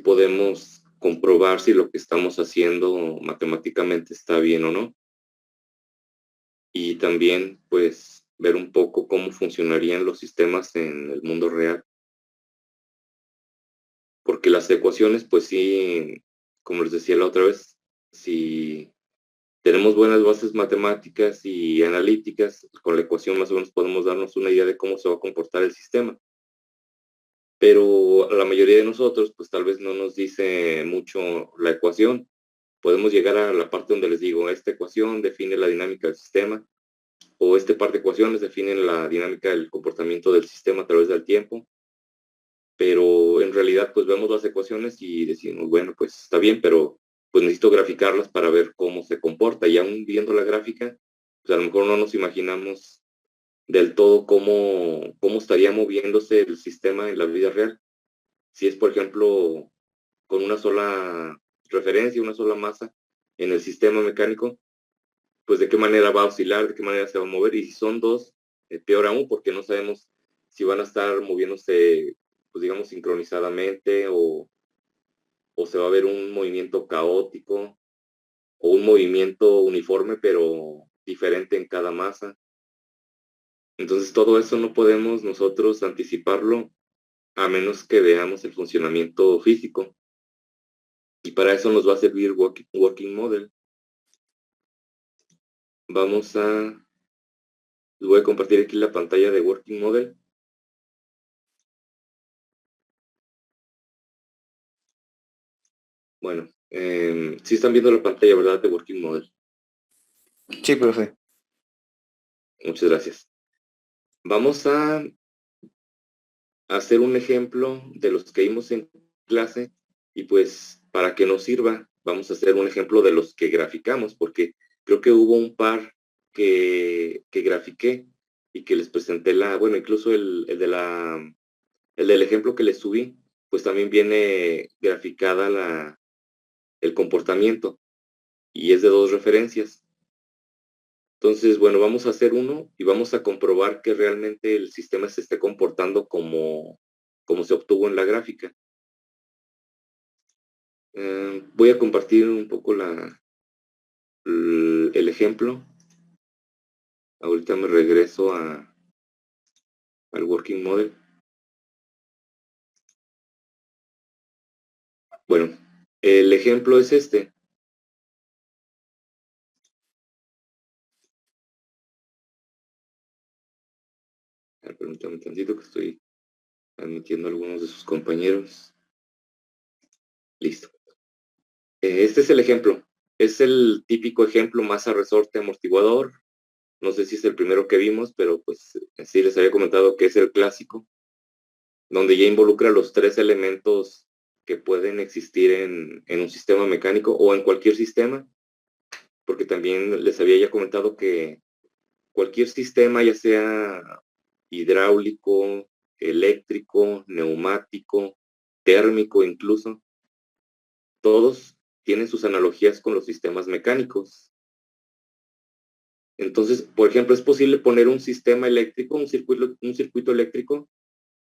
podemos comprobar si lo que estamos haciendo matemáticamente está bien o no. Y también, pues, ver un poco cómo funcionarían los sistemas en el mundo real. Porque las ecuaciones, pues sí, como les decía la otra vez, si tenemos buenas bases matemáticas y analíticas, con la ecuación más o menos podemos darnos una idea de cómo se va a comportar el sistema. Pero a la mayoría de nosotros, pues tal vez no nos dice mucho la ecuación. Podemos llegar a la parte donde les digo, esta ecuación define la dinámica del sistema, o este par de ecuaciones definen la dinámica del comportamiento del sistema a través del tiempo. Pero en realidad, pues vemos las ecuaciones y decimos, bueno, pues está bien, pero pues necesito graficarlas para ver cómo se comporta. Y aún viendo la gráfica, pues a lo mejor no nos imaginamos del todo cómo estaría moviéndose el sistema en la vida real. Si es, por ejemplo, con una sola referencia, una sola masa en el sistema mecánico, pues de qué manera va a oscilar, de qué manera se va a mover. Y si son dos, peor aún, porque no sabemos si van a estar moviéndose, pues digamos, sincronizadamente o se va a ver un movimiento caótico o un movimiento uniforme pero diferente en cada masa. Entonces todo eso no podemos nosotros anticiparlo a menos que veamos el funcionamiento físico. Y para eso nos va a servir Working Model. Vamos a... Les voy a compartir aquí la pantalla de Working Model. Bueno, sí están viendo la pantalla, ¿verdad? De Working Model. Sí, profe. Muchas gracias. Vamos a hacer un ejemplo de los que vimos en clase y pues para que nos sirva, vamos a hacer un ejemplo de los que graficamos, porque creo que hubo un par que grafiqué y que les presenté bueno, incluso el del ejemplo que les subí, pues también viene graficada el comportamiento y es de dos referencias. Entonces, bueno, vamos a hacer uno y vamos a comprobar que realmente el sistema se esté comportando como se obtuvo en la gráfica. Voy a compartir un poco el ejemplo. Ahorita me regreso al Working Model. Bueno, el ejemplo es este. Permítame un tantito que estoy admitiendo a algunos de sus compañeros. Listo. Este es el ejemplo. Es el típico ejemplo masa, resorte, amortiguador. No sé si es el primero que vimos, pero pues sí les había comentado que es el clásico, donde ya involucra los tres elementos que pueden existir en un sistema mecánico o en cualquier sistema, porque también les había ya comentado que cualquier sistema, ya sea hidráulico, eléctrico, neumático, térmico incluso, todos tienen sus analogías con los sistemas mecánicos. Entonces, por ejemplo, es posible poner un sistema eléctrico, un circuito eléctrico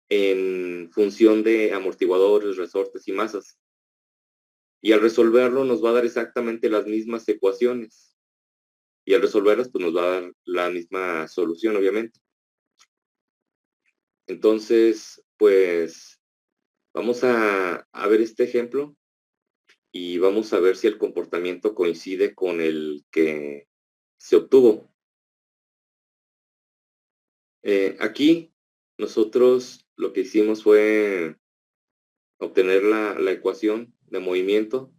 en función de amortiguadores, resortes y masas. Y al resolverlo nos va a dar exactamente las mismas ecuaciones. Y al resolverlas, pues nos va a dar la misma solución, obviamente. Entonces, pues vamos a ver este ejemplo y vamos a ver si el comportamiento coincide con el que se obtuvo. Aquí nosotros lo que hicimos fue obtener la ecuación de movimiento,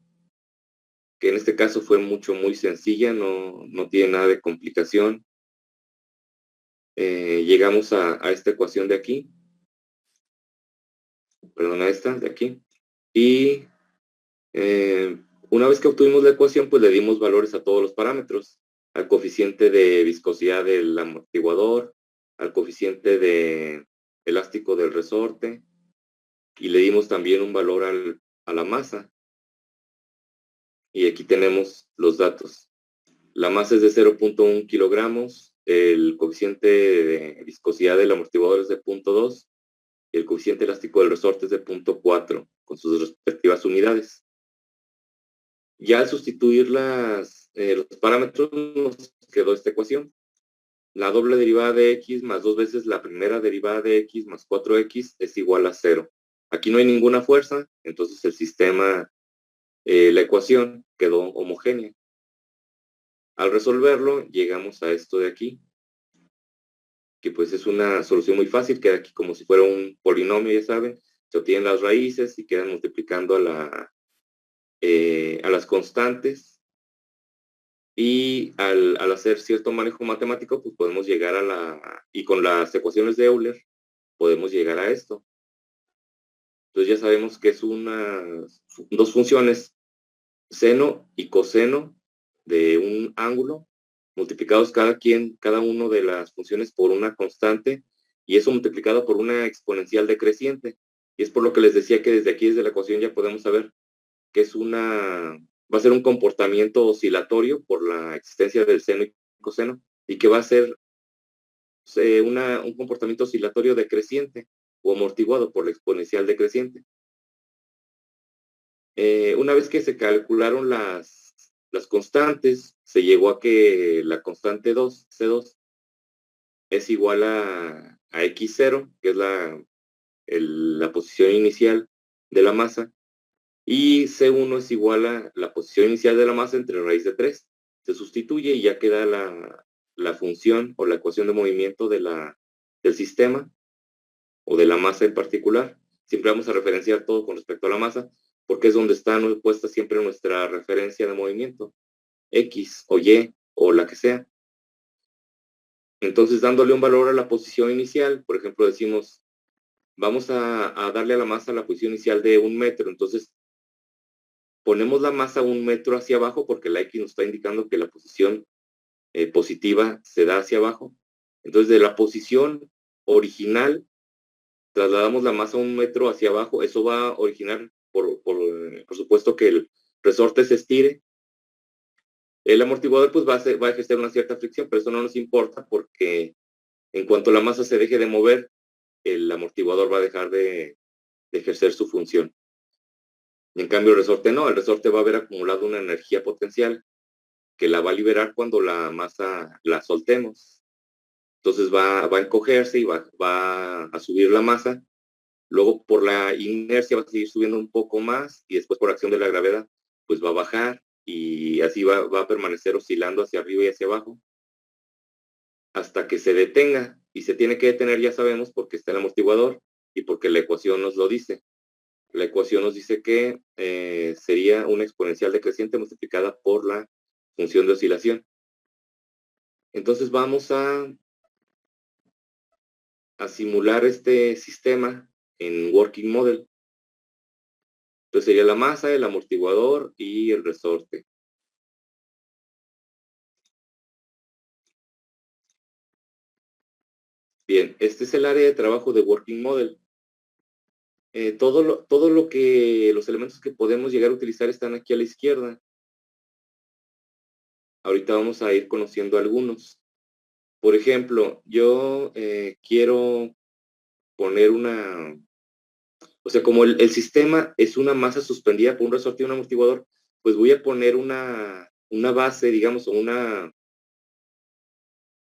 que en este caso fue muy sencilla, no tiene nada de complicación. Llegamos a esta ecuación de aquí, perdón, a esta de aquí, y una vez que obtuvimos la ecuación, pues le dimos valores a todos los parámetros, al coeficiente de viscosidad del amortiguador, al coeficiente de elástico del resorte, y le dimos también un valor a la masa. Y aquí tenemos los datos. La masa es de 0.1 kilogramos, el coeficiente de viscosidad del amortiguador es de 0.2 y el coeficiente elástico del resorte es de 0.4 con sus respectivas unidades. Ya al sustituir los parámetros nos quedó esta ecuación. La doble derivada de x más 2 veces la primera derivada de x más 4x es igual a 0. Aquí no hay ninguna fuerza, entonces el sistema, la ecuación quedó homogénea. Al resolverlo, llegamos a esto de aquí, que pues es una solución muy fácil, queda aquí como si fuera un polinomio, ya saben, se obtienen las raíces y quedan multiplicando a las constantes, y al hacer cierto manejo matemático, pues podemos llegar y con las ecuaciones de Euler, podemos llegar a esto. Entonces ya sabemos que es dos funciones, seno y coseno de un ángulo, multiplicados cada uno de las funciones por una constante, y eso multiplicado por una exponencial decreciente. Y es por lo que les decía que desde aquí, desde la ecuación, ya podemos saber que va a ser un comportamiento oscilatorio por la existencia del seno y coseno, y que va a ser un comportamiento oscilatorio decreciente o amortiguado por la exponencial decreciente. Una vez que se calcularon las constantes, se llegó a que la constante 2, C2, es igual a X0, que es la posición inicial de la masa, y C1 es igual a la posición inicial de la masa entre raíz de 3. Se sustituye y ya queda la función o la ecuación de movimiento del sistema o de la masa en particular. Siempre vamos a referenciar todo con respecto a la masa, porque es donde está puesta siempre nuestra referencia de movimiento, X o Y o la que sea. Entonces, dándole un valor a la posición inicial, por ejemplo, decimos, vamos a darle a la masa la posición inicial de 1 metro. Entonces, ponemos la masa 1 metro hacia abajo porque la X nos está indicando que la posición positiva se da hacia abajo. Entonces, de la posición original, trasladamos la masa 1 metro hacia abajo. Eso va a originar, por supuesto, que el resorte se estire. El amortiguador pues va a ejercer una cierta fricción, pero eso no nos importa porque en cuanto la masa se deje de mover, el amortiguador va a dejar de ejercer su función. Y en cambio el resorte no, el resorte va a haber acumulado una energía potencial que la va a liberar cuando la masa la soltemos. Entonces va a encogerse y va a subir la masa. Luego por la inercia va a seguir subiendo un poco más y después por acción de la gravedad pues va a bajar y así va a permanecer oscilando hacia arriba y hacia abajo hasta que se detenga. Y se tiene que detener, ya sabemos, porque está el amortiguador y porque la ecuación nos lo dice. La ecuación nos dice que sería una exponencial decreciente multiplicada por la función de oscilación. Entonces vamos a simular este sistema en Working Model. Entonces sería la masa, el amortiguador y el resorte. Bien, este es el área de trabajo de Working Model. Los elementos que podemos llegar a utilizar están aquí a la izquierda. Ahorita vamos a ir conociendo algunos. Por ejemplo, yo quiero poner o sea, como el sistema es una masa suspendida por un resorte y un amortiguador, pues voy a poner una base, digamos, o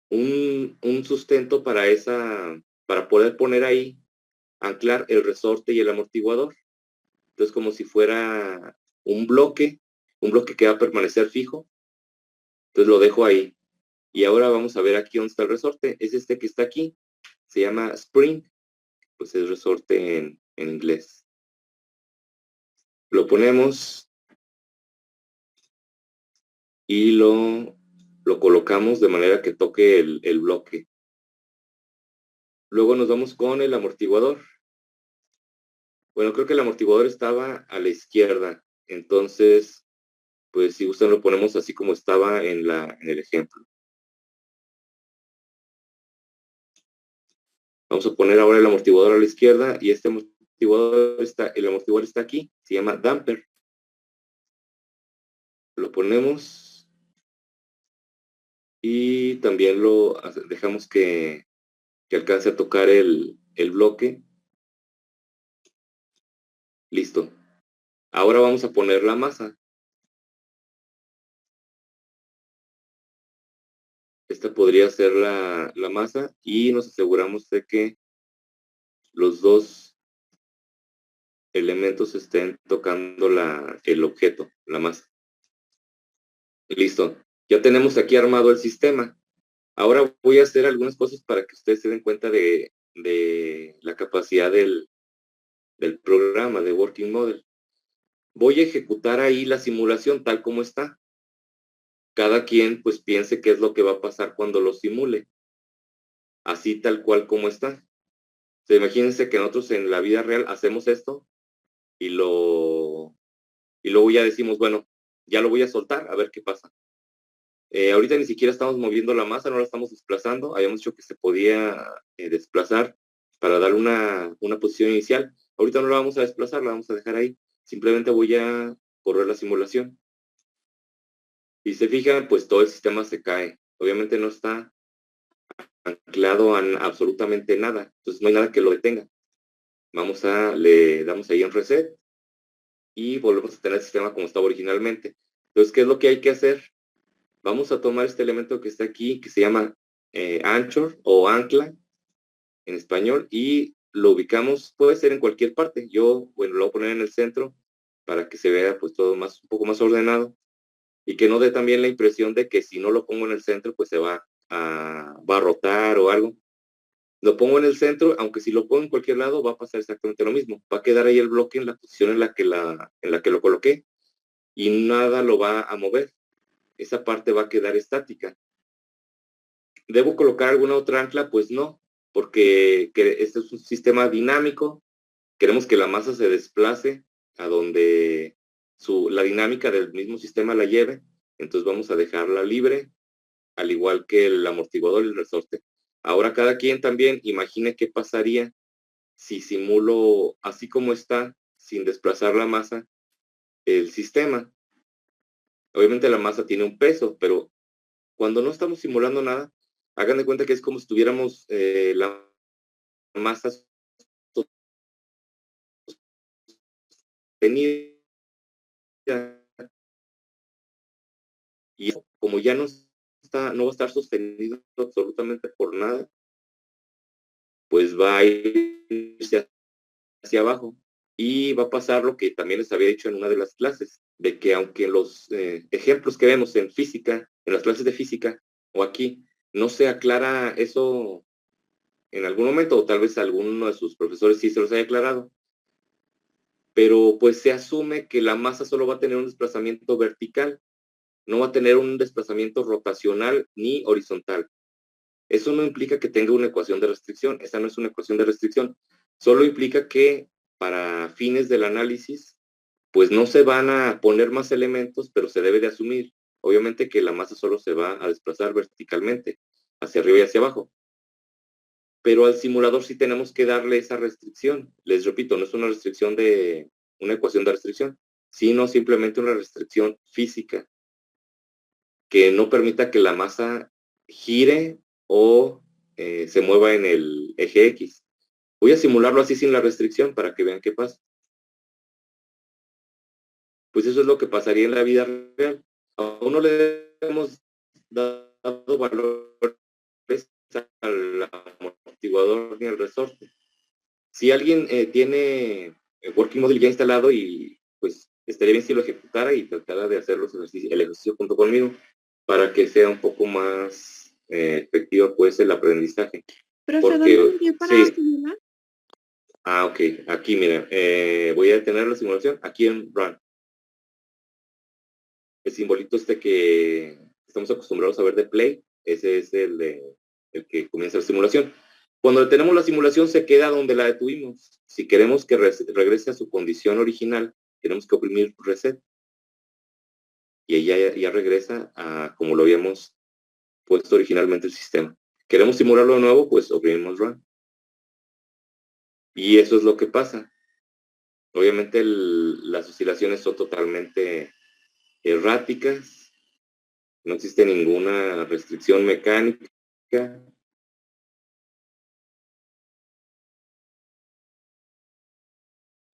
un sustento para poder poner ahí, anclar el resorte y el amortiguador. Entonces, como si fuera un bloque que va a permanecer fijo. Entonces lo dejo ahí. Y ahora vamos a ver aquí dónde está el resorte. Es este que está aquí. Se llama spring. Pues es resorte en inglés. Lo ponemos y lo colocamos de manera que toque el bloque. Luego nos vamos con el amortiguador. Bueno, creo que el amortiguador estaba a la izquierda. Entonces, pues si gustan lo ponemos así como estaba en el ejemplo. Vamos a poner ahora el amortiguador a la izquierda y el amortiguador está aquí, se llama damper. Lo ponemos y también lo dejamos que alcance a tocar el bloque. Listo. Ahora vamos a poner la masa. Esta podría ser la masa y nos aseguramos de que los dos elementos estén tocando el objeto, la masa. Listo. Ya tenemos aquí armado el sistema. Ahora voy a hacer algunas cosas para que ustedes se den cuenta de la capacidad del programa, de Working Model. Voy a ejecutar ahí la simulación tal como está. Cada quien pues piense qué es lo que va a pasar cuando lo simule. Así tal cual como está. O sea, imagínense que nosotros en la vida real hacemos esto y y luego ya decimos, bueno, ya lo voy a soltar, a ver qué pasa. Ahorita ni siquiera estamos moviendo la masa, no la estamos desplazando. Habíamos dicho que se podía desplazar para dar una posición inicial. Ahorita no la vamos a desplazar, la vamos a dejar ahí. Simplemente voy a correr la simulación. Y se fijan, pues todo el sistema se cae. Obviamente no está anclado a absolutamente nada. Entonces no hay nada que lo detenga. Le damos ahí en reset y volvemos a tener el sistema como estaba originalmente. Entonces, ¿qué es lo que hay que hacer? Vamos a tomar este elemento que está aquí, que se llama anchor o ancla en español, y lo ubicamos, puede ser en cualquier parte. Yo, bueno, lo voy a poner en el centro para que se vea pues todo más, un poco más ordenado y que no dé también la impresión de que si no lo pongo en el centro, pues va a rotar o algo. Lo pongo en el centro, aunque si lo pongo en cualquier lado va a pasar exactamente lo mismo. Va a quedar ahí el bloque en la posición en la que lo coloqué y nada lo va a mover. Esa parte va a quedar estática. ¿Debo colocar alguna otra ancla? Pues no, porque este es un sistema dinámico. Queremos que la masa se desplace a donde la dinámica del mismo sistema la lleve. Entonces vamos a dejarla libre, al igual que el amortiguador y el resorte. Ahora cada quien también imagine qué pasaría si simulo así como está, sin desplazar la masa, el sistema. Obviamente la masa tiene un peso, pero cuando no estamos simulando nada, hagan de cuenta que es como si tuviéramos la masa sostenida y como ya no va a estar sostenido absolutamente por nada, pues va a irse hacia abajo. Y va a pasar lo que también les había dicho en una de las clases, de que aunque los ejemplos que vemos en física, en las clases de física o aquí, no se aclara eso en algún momento, o tal vez alguno de sus profesores sí se los haya aclarado, pero pues se asume que la masa solo va a tener un desplazamiento vertical, no va a tener un desplazamiento rotacional ni horizontal. Eso no implica que tenga una ecuación de restricción, esa no es una ecuación de restricción, solo implica que para fines del análisis, pues no se van a poner más elementos, pero se debe de asumir, obviamente, que la masa solo se va a desplazar verticalmente, hacia arriba y hacia abajo. Pero al simulador sí tenemos que darle esa restricción. Les repito, no es una restricción de una ecuación de restricción, sino simplemente una restricción física que no permita que la masa gire o se mueva en el eje X. Voy a simularlo así sin la restricción para que vean qué pasa. Pues eso es lo que pasaría en la vida real. Aún no le hemos dado valores al amortiguador ni al resorte. Si alguien tiene Working Model ya instalado y pues estaría bien si lo ejecutara y tratara de hacer el ejercicio junto conmigo para que sea un poco más efectivo pues el aprendizaje. Profe, ¿dónde me dio para sí. simular? Ok, aquí miren, voy a detener la simulación aquí en Run. El simbolito que estamos acostumbrados a ver de Play, ese es el que comienza la simulación. Cuando detenemos la simulación se queda donde la detuvimos. Si queremos que regrese a su condición original, tenemos que oprimir reset. Y ella ya regresa a como lo habíamos puesto originalmente el sistema. ¿Queremos simularlo de nuevo? Pues oprimimos Run. Y eso es lo que pasa. Obviamente las oscilaciones son totalmente erráticas. No existe ninguna restricción mecánica.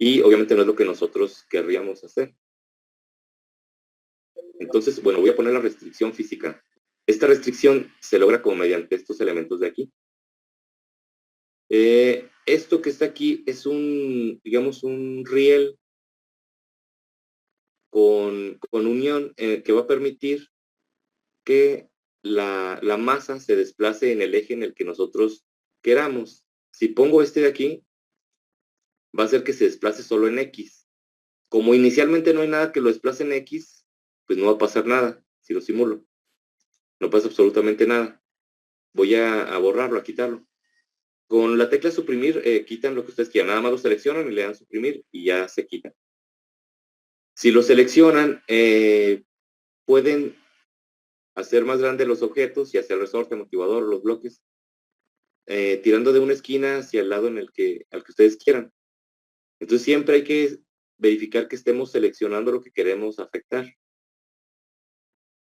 Y obviamente no es lo que nosotros querríamos hacer. Entonces, bueno, voy a poner la restricción física. Esta restricción se logra como mediante estos elementos de aquí. Esto que está aquí es un, digamos, un riel con unión que va a permitir que la masa se desplace en el eje en el que nosotros queramos. Si pongo este de aquí, va a hacer que se desplace solo en X. Como inicialmente no hay nada que lo desplace en X, pues no va a pasar nada si lo simulo. No pasa absolutamente nada. Voy a borrarlo, a quitarlo. Con la tecla suprimir, quitan lo que ustedes quieran. Nada más lo seleccionan y le dan suprimir y ya se quita. Si lo seleccionan, pueden hacer más grandes los objetos y hacer el resorte, amortiguador, los bloques, tirando de una esquina hacia el lado al que ustedes quieran. Entonces siempre hay que verificar que estemos seleccionando lo que queremos afectar.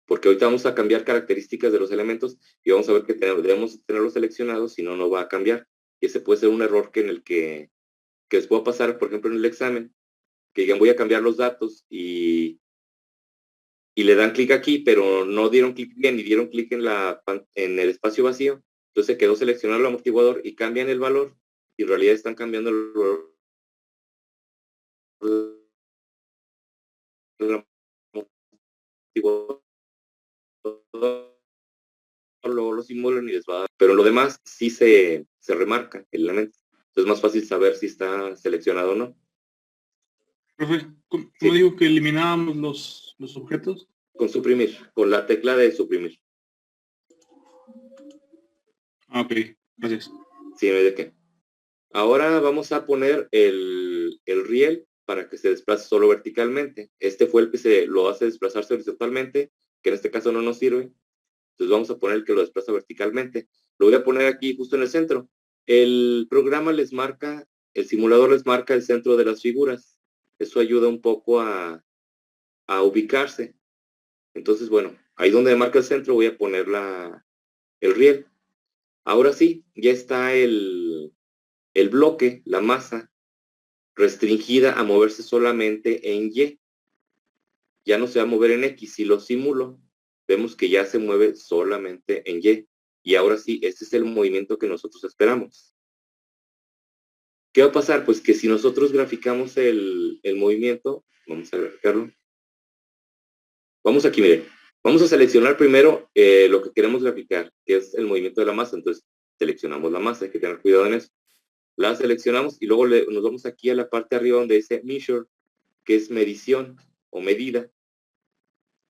Porque ahorita vamos a cambiar características de los elementos y vamos a ver que debemos tenerlos seleccionados, si no, no va a cambiar. Y ese puede ser un error que les pueda pasar, por ejemplo, en el examen, que digan voy a cambiar los datos y le dan clic aquí, pero no dieron clic bien y dieron clic en el espacio vacío. Entonces quedó seleccionado el amortiguador y cambian el valor y en realidad están cambiando el valor del amortiguador, luego lo simulan y les va a dar. Pero lo demás sí se remarca el elemento. Entonces es más fácil saber si está seleccionado o no. Profe, ¿cómo Sí. dijo que eliminábamos los objetos? Con suprimir, con la tecla de suprimir. Ah, ok, gracias. Sí, no hay de qué. Ahora vamos a poner el riel para que se desplace solo verticalmente. Este fue el que se lo hace desplazarse horizontalmente, que en este caso no nos sirve. Entonces vamos a poner el que lo desplaza verticalmente. Lo voy a poner aquí justo en el centro. El programa les marca, el simulador les marca el centro de las figuras. Eso ayuda un poco a ubicarse. Entonces, bueno, ahí donde marca el centro voy a poner el riel. Ahora sí, ya está el bloque, la masa, restringida a moverse solamente en Y. Ya no se va a mover en X. Si lo simulo, vemos que ya se mueve solamente en Y. Y ahora sí, este es el movimiento que nosotros esperamos. ¿Qué va a pasar? Pues que si nosotros graficamos el movimiento, vamos a graficarlo. Vamos aquí, miren. Vamos a seleccionar primero lo que queremos graficar, que es el movimiento de la masa. Entonces, seleccionamos la masa, hay que tener cuidado en eso. La seleccionamos y luego nos vamos aquí a la parte de arriba donde dice Measure, que es medición o medida.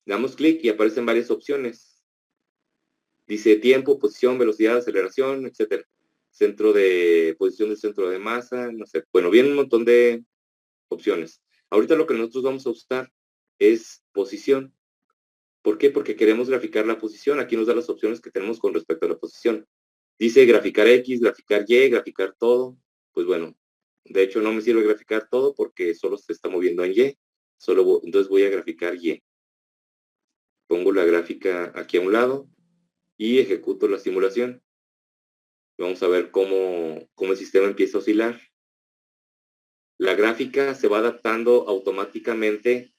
Damos clic y aparecen varias opciones. Dice tiempo, posición, velocidad, aceleración, etc. Posición del centro de masa, no sé. Bueno, viene un montón de opciones. Ahorita lo que nosotros vamos a usar es posición. ¿Por qué? Porque queremos graficar la posición. Aquí nos da las opciones que tenemos con respecto a la posición. Dice graficar X, graficar Y, graficar todo. Pues bueno, de hecho no me sirve graficar todo porque solo se está moviendo en Y. Entonces voy a graficar Y. Pongo la gráfica aquí a un lado y ejecuto la simulación. Vamos a ver cómo el sistema empieza a oscilar. La gráfica se va adaptando automáticamente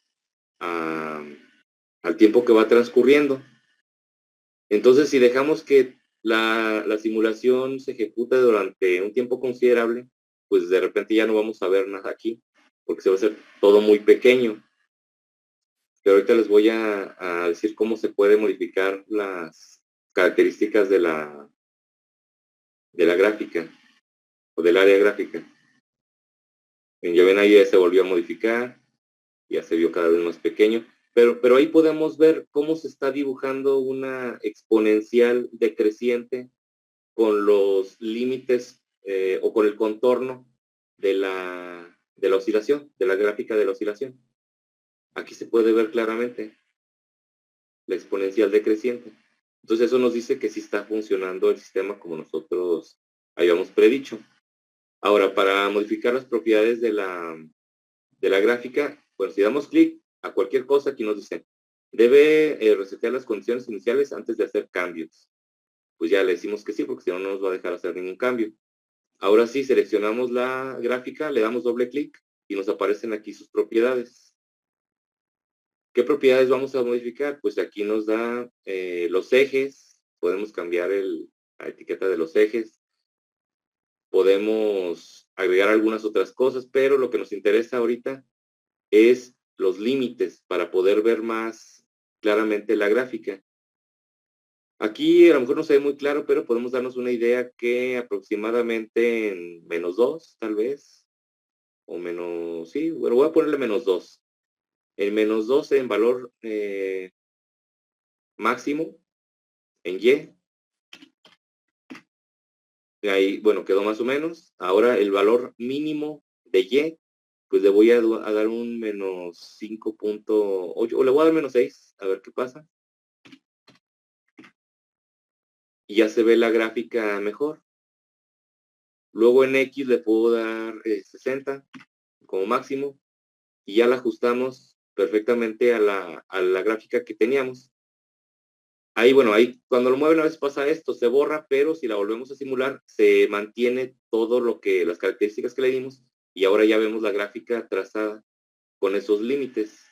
al tiempo que va transcurriendo. Entonces, si dejamos que la simulación se ejecute durante un tiempo considerable, pues de repente ya no vamos a ver nada aquí, porque se va a hacer todo muy pequeño. Pero ahorita les voy a decir cómo se puede modificar las características de la gráfica o del área gráfica. Ya ven, ahí ya se volvió a modificar, ya se vio cada vez más pequeño, pero ahí podemos ver cómo se está dibujando una exponencial decreciente con los límites o con el contorno de la oscilación, de la gráfica de la oscilación. Aquí se puede ver claramente la exponencial decreciente. Entonces eso nos dice que sí está funcionando el sistema como nosotros habíamos predicho. Ahora, para modificar las propiedades de la gráfica, bueno, si damos clic a cualquier cosa, aquí nos dice, debe resetear las condiciones iniciales antes de hacer cambios. Pues ya le decimos que sí, porque si no, no nos va a dejar hacer ningún cambio. Ahora sí, seleccionamos la gráfica, le damos doble clic y nos aparecen aquí sus propiedades. ¿Qué propiedades vamos a modificar? Pues aquí nos da los ejes, podemos cambiar la etiqueta de los ejes, podemos agregar algunas otras cosas, pero lo que nos interesa ahorita es los límites para poder ver más claramente la gráfica. Aquí a lo mejor no se ve muy claro, pero podemos darnos una idea que aproximadamente en -2, tal vez, o menos, sí, bueno, voy a ponerle -2. En -2 en valor máximo, en Y, ahí, bueno, quedó más o menos. Ahora el valor mínimo de Y, pues le voy a dar un -5.8, o le voy a dar -6, a ver qué pasa. Y ya se ve la gráfica mejor. Luego en X le puedo dar 60 como máximo y ya la ajustamos perfectamente a la gráfica que teníamos. Ahí, bueno, ahí cuando lo mueven a veces pasa esto, se borra, pero si la volvemos a simular, se mantiene todo lo que, las características que le dimos y ahora ya vemos la gráfica trazada con esos límites.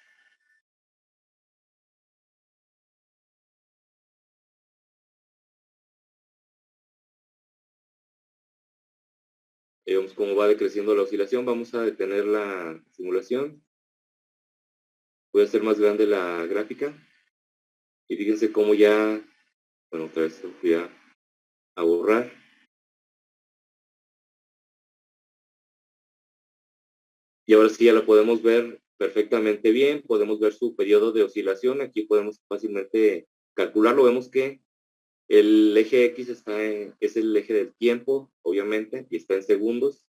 Vemos cómo va decreciendo la oscilación. Vamos a detener la simulación. Voy a hacer más grande la gráfica. Y fíjense cómo ya, bueno, otra vez voy a borrar. Y ahora sí ya lo podemos ver perfectamente bien. Podemos ver su periodo de oscilación. Aquí podemos fácilmente calcularlo. Vemos que el eje X es el eje del tiempo, obviamente, y está en segundos.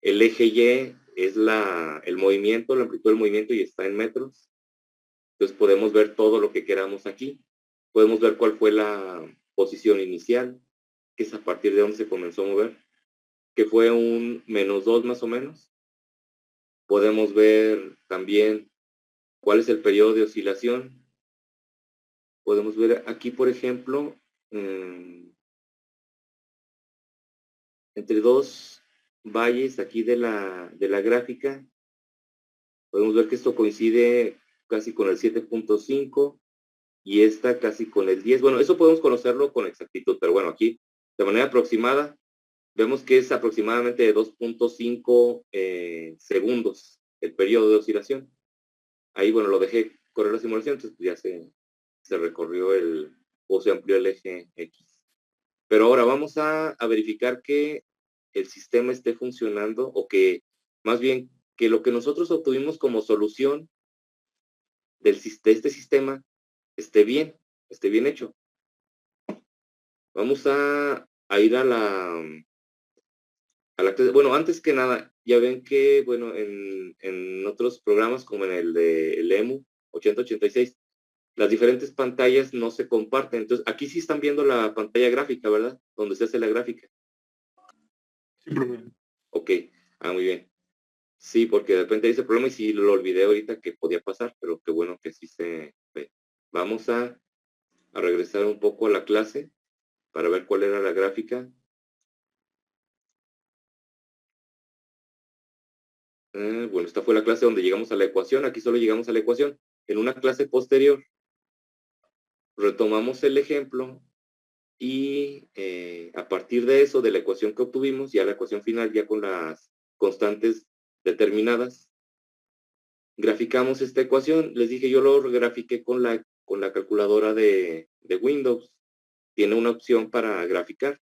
El eje Y es el movimiento, la amplitud del movimiento y está en metros. Entonces podemos ver todo lo que queramos aquí. Podemos ver cuál fue la posición inicial, que es a partir de donde se comenzó a mover, que fue un -2 más o menos. Podemos ver también cuál es el periodo de oscilación. Podemos ver aquí, por ejemplo, entre dos valles aquí de la gráfica, podemos ver que esto coincide casi con el 7.5 y esta casi con el 10. Bueno, eso podemos conocerlo con exactitud, pero bueno, aquí de manera aproximada vemos que es aproximadamente de 2.5 segundos el periodo de oscilación. Ahí, bueno, lo dejé correr la simulación, entonces ya se recorrió o se amplió el eje X. Pero ahora vamos a verificar que el sistema esté funcionando o que, más bien, que lo que nosotros obtuvimos como solución de este sistema esté bien hecho. Vamos a ir a la clase. Bueno, antes que nada, ya ven que, bueno, en otros programas como en el de el EMU 8086, las diferentes pantallas no se comparten. Entonces, aquí sí están viendo la pantalla gráfica, ¿verdad? Donde se hace la gráfica. Sí, profe. Ok, muy bien. Sí, porque de repente hay ese problema y sí lo olvidé ahorita que podía pasar, pero qué bueno que sí se ve. Vamos a regresar un poco a la clase para ver cuál era la gráfica. Bueno, esta fue la clase donde llegamos a la ecuación. Aquí solo llegamos a la ecuación. En una clase posterior retomamos el ejemplo y a partir de eso, de la ecuación que obtuvimos, ya la ecuación final, ya con las constantes determinadas, graficamos esta ecuación. Les dije, yo lo grafiqué con la calculadora de Windows. Tiene una opción para graficar.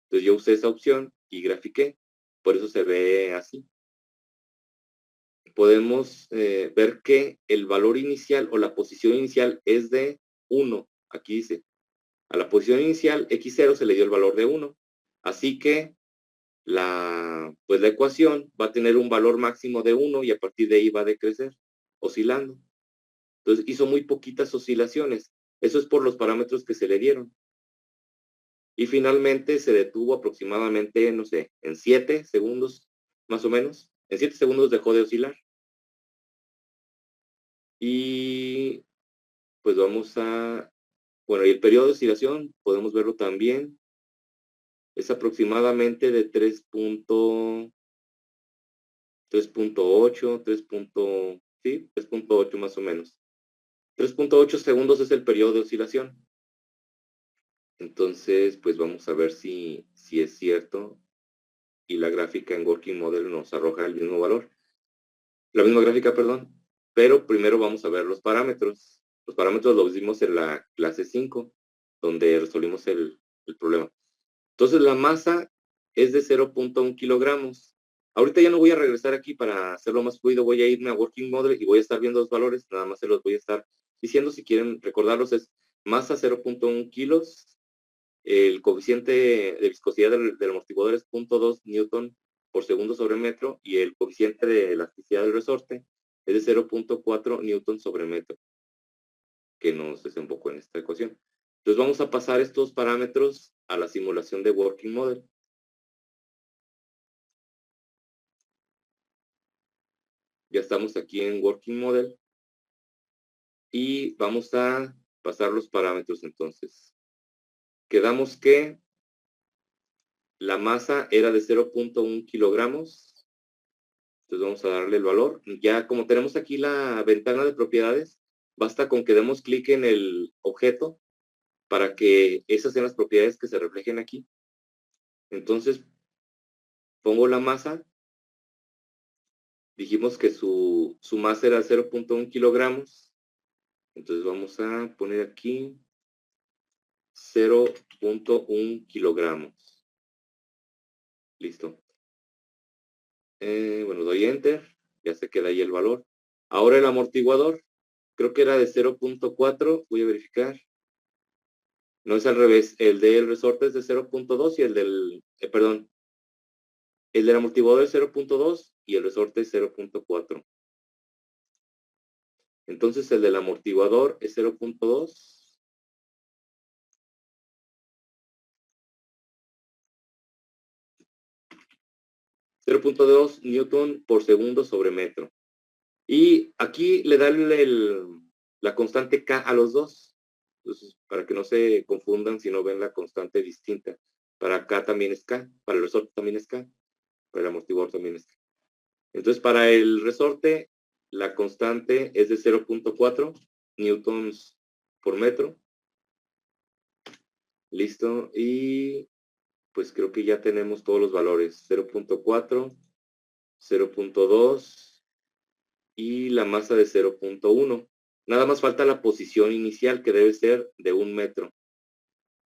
Entonces yo usé esa opción y grafiqué. Por eso se ve así. Podemos ver que el valor inicial o la posición inicial es de 1. Aquí dice, a la posición inicial X0 se le dio el valor de 1. Así que pues la ecuación va a tener un valor máximo de 1 y a partir de ahí va a decrecer, oscilando. Entonces hizo muy poquitas oscilaciones. Eso es por los parámetros que se le dieron. Y finalmente se detuvo aproximadamente, no sé, en 7 segundos, más o menos. En 7 segundos dejó de oscilar. Y pues vamos bueno, y el periodo de oscilación, podemos verlo también. Es aproximadamente de 3.8, 3.8 más o menos. 3.8 segundos es el periodo de oscilación. Entonces, pues vamos a ver si es cierto y la gráfica en Working Model nos arroja el mismo valor. La misma gráfica, perdón. Pero primero vamos a ver los parámetros. Los parámetros los vimos en la clase 5, donde resolvimos el problema. Entonces, la masa es de 0.1 kilogramos. Ahorita ya no voy a regresar aquí para hacerlo más fluido. Voy a irme a Working Model y voy a estar viendo los valores. Nada más se los voy a estar diciendo. Si quieren recordarlos, es masa 0.1 kilos. El coeficiente de viscosidad del amortiguador es 0.2 newton por segundo sobre metro y el coeficiente de elasticidad del resorte es de 0.4 newton sobre metro, que nos desembocó en esta ecuación. Entonces vamos a pasar estos parámetros a la simulación de Working Model. Ya estamos aquí en Working Model y vamos a pasar los parámetros entonces. Quedamos que la masa era de 0.1 kilogramos. Entonces vamos a darle el valor. Ya como tenemos aquí la ventana de propiedades, basta con que demos clic en el objeto para que esas sean las propiedades que se reflejen aquí. Entonces pongo la masa. Dijimos que su masa era 0.1 kilogramos. Entonces vamos a poner aquí 0.1 kilogramos. Listo. Bueno, doy Enter. Ya se queda ahí el valor. Ahora el amortiguador. Creo que era de 0.4. Voy a verificar. No es al revés. El del resorte es de 0.2 y el del... perdón. El del amortiguador es 0.2 y el resorte es 0.4. Entonces el del amortiguador es 0.2. 0.2 newton por segundo sobre metro. Y aquí le da la constante K a los dos. Entonces, para que no se confundan si no ven la constante distinta. Para acá también es K, para el resorte también es K, para el amortiguador también es K. Entonces, para el resorte, la constante es de 0.4 newtons por metro. Listo. Y pues creo que ya tenemos todos los valores. 0.4, 0.2 y la masa de 0.1. Nada más falta la posición inicial, que debe ser de 1 metro.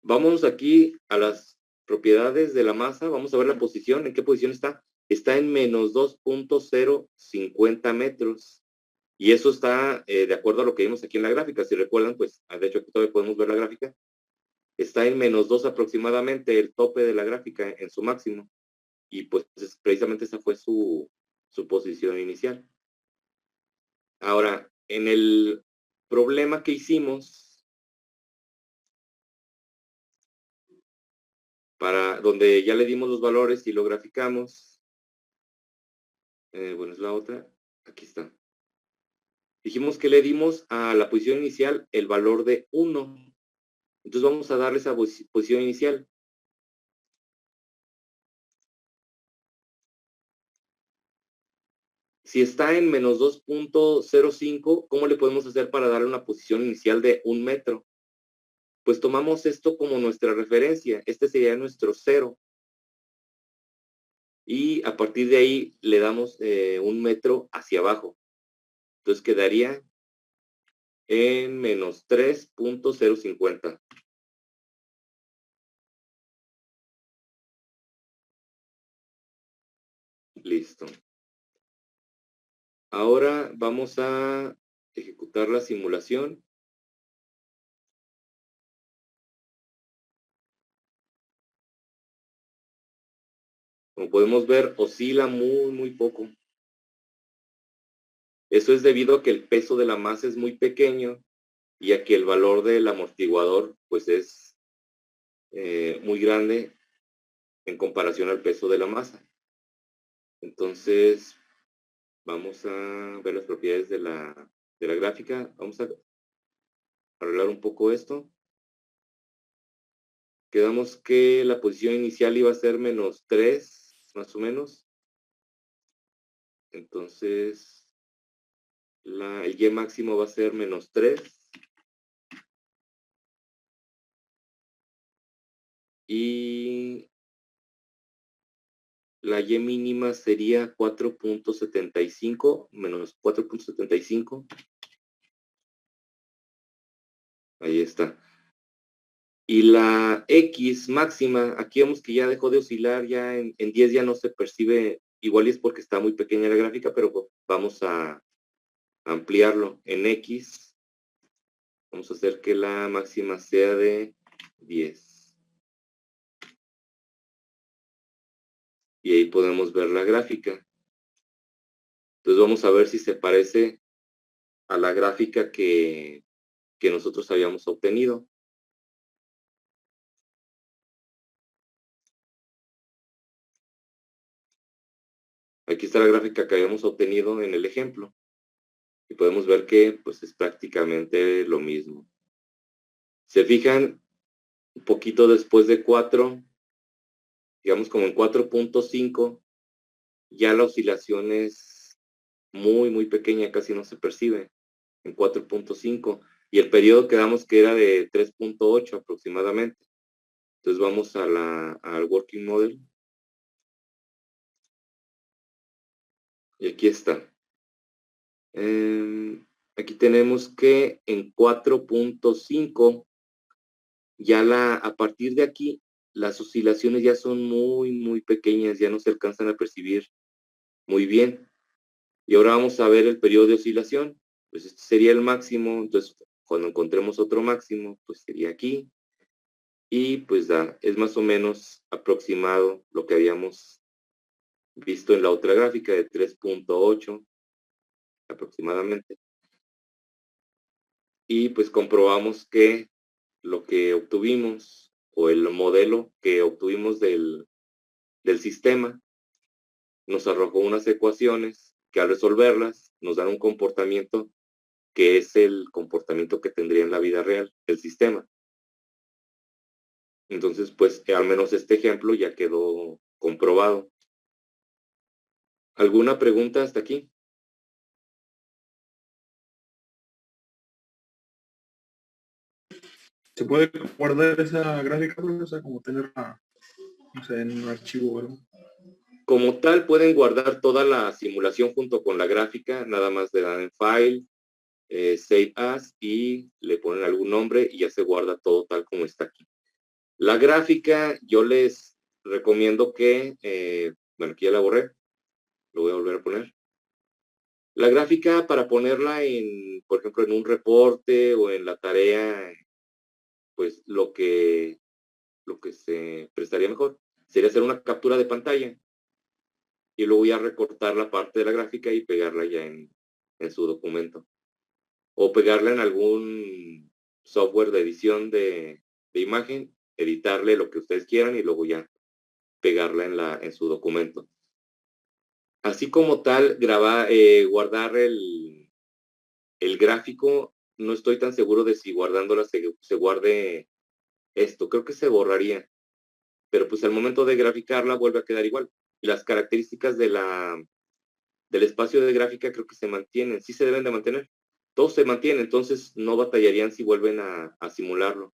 Vámonos aquí a las propiedades de la masa. Vamos a ver la posición. ¿En qué posición está? Está en menos 2.050 metros. Y eso está de acuerdo a lo que vimos aquí en la gráfica. Si recuerdan, pues, de hecho, aquí todavía podemos ver la gráfica. Está en menos 2 aproximadamente, el tope de la gráfica en su máximo. Y pues precisamente esa fue su posición inicial. Ahora, en el problema que hicimos, para donde ya le dimos los valores y lo graficamos, bueno, es la otra, aquí está. Dijimos que le dimos a la posición inicial el valor de 1. Entonces vamos a darle esa posición inicial. Si está en menos 2.05, ¿cómo le podemos hacer para darle una posición inicial de 1 metro? Pues tomamos esto como nuestra referencia. Este sería nuestro 0. Y a partir de ahí le damos 1 metro hacia abajo. Entonces quedaría en menos 3.050. Listo. Ahora vamos a ejecutar la simulación. Como podemos ver, oscila muy, muy poco. Eso es debido a que el peso de la masa es muy pequeño y a que el valor del amortiguador pues es muy grande en comparación al peso de la masa. Entonces, vamos a ver las propiedades de la gráfica. Vamos a arreglar un poco esto. Quedamos que la posición inicial iba a ser menos 3, más o menos. Entonces, el Y máximo va a ser -3. Y la Y mínima sería 4.75 menos 4.75. Ahí está. Y la X máxima, aquí vemos que ya dejó de oscilar, ya en 10 ya no se percibe, igual y es porque está muy pequeña la gráfica, pero vamos a ampliarlo. En X, vamos a hacer que la máxima sea de 10. Y ahí podemos ver la gráfica. Entonces vamos a ver si se parece a la gráfica que nosotros habíamos obtenido. Aquí está la gráfica que habíamos obtenido en el ejemplo. Y podemos ver que pues es prácticamente lo mismo. Se fijan, un poquito después de 4, digamos como en 4.5, ya la oscilación es muy, muy pequeña, casi no se percibe en 4.5. Y el periodo quedamos que era de 3.8 aproximadamente. Entonces vamos al Working Model. Y aquí está. Aquí tenemos que en 4.5, ya a partir de aquí, las oscilaciones ya son muy, muy pequeñas, ya no se alcanzan a percibir muy bien. Y ahora vamos a ver el periodo de oscilación. Pues este sería el máximo, entonces cuando encontremos otro máximo, pues sería aquí. Y pues es más o menos aproximado lo que habíamos visto en la otra gráfica de 3.8 aproximadamente. Y pues comprobamos que lo que obtuvimos o el modelo que obtuvimos del sistema nos arrojó unas ecuaciones que al resolverlas nos dan un comportamiento que es el comportamiento que tendría en la vida real el sistema. Entonces, pues al menos este ejemplo ya quedó comprobado. ¿Alguna pregunta hasta aquí? ¿Se puede guardar esa gráfica, o sea, como tenerla, no sé, en un archivo o algo? Como tal, pueden guardar toda la simulación junto con la gráfica, nada más le dan en File, Save As y le ponen algún nombre y ya se guarda todo tal como está aquí. La gráfica, yo les recomiendo que, bueno, aquí ya la borré, lo voy a volver a poner. La gráfica para ponerla en, por ejemplo, en un reporte o en la tarea, pues lo que se prestaría mejor sería hacer una captura de pantalla y luego ya recortar la parte de la gráfica y pegarla ya en su documento. O pegarla en algún software de edición de imagen, editarle lo que ustedes quieran y luego ya pegarla en su documento. Así como tal, guardar el gráfico, no estoy tan seguro de si guardándola se guarde esto. Creo que se borraría, pero pues al momento de graficarla vuelve a quedar igual. Y las características del espacio de gráfica creo que se mantienen, sí se deben de mantener. Todo se mantiene, entonces no batallarían si vuelven a simularlo.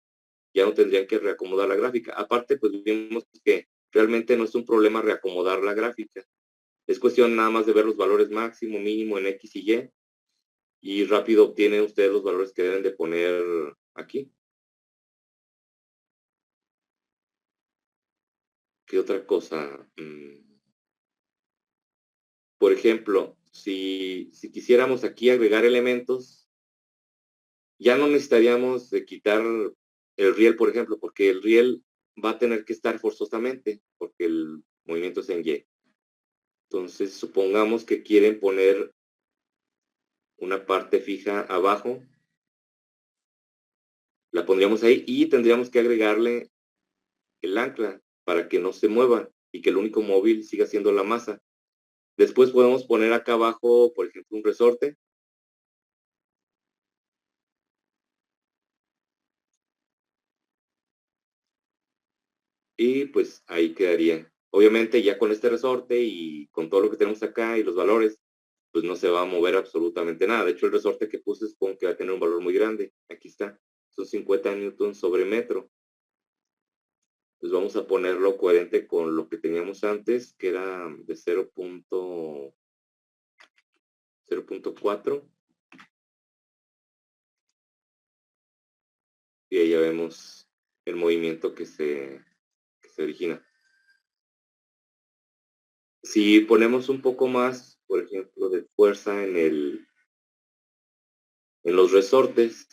Ya no tendrían que reacomodar la gráfica. Aparte, pues vimos que realmente no es un problema reacomodar la gráfica. Es cuestión nada más de ver los valores máximo, mínimo en X y Y rápido obtienen ustedes los valores que deben de poner aquí. ¿Qué otra cosa? Por ejemplo, si quisiéramos aquí agregar elementos, ya no necesitaríamos de quitar el riel, por ejemplo, porque el riel va a tener que estar forzosamente, porque el movimiento es en Y. Entonces, supongamos que quieren poner una parte fija abajo, la pondríamos ahí y tendríamos que agregarle el ancla para que no se mueva y que el único móvil siga siendo la masa. Después podemos poner acá abajo, por ejemplo, un resorte. Y pues ahí quedaría. Obviamente ya con este resorte y con todo lo que tenemos acá y los valores, pues no se va a mover absolutamente nada. De hecho, el resorte que puse supongo que va a tener un valor muy grande. Aquí está, son 50 newtons sobre metro. Pues vamos a ponerlo coherente con lo que teníamos antes, que era de 0.4. Y ahí ya vemos el movimiento que se origina. Si ponemos un poco más, por ejemplo, de fuerza en los resortes,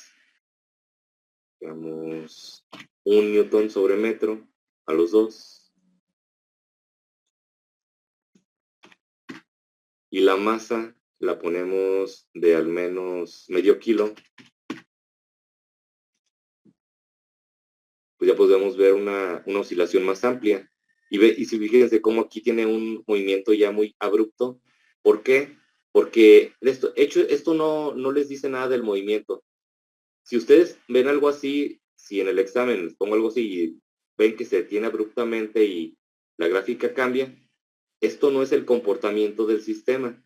digamos 1 newton sobre metro a los dos, y la masa la ponemos de al menos medio kilo, pues ya podemos ver una oscilación más amplia. Y si fíjense cómo aquí tiene un movimiento ya muy abrupto. ¿Por qué? Porque esto no les dice nada del movimiento. Si ustedes ven algo así, si en el examen les pongo algo así y ven que se detiene abruptamente y la gráfica cambia, esto no es el comportamiento del sistema.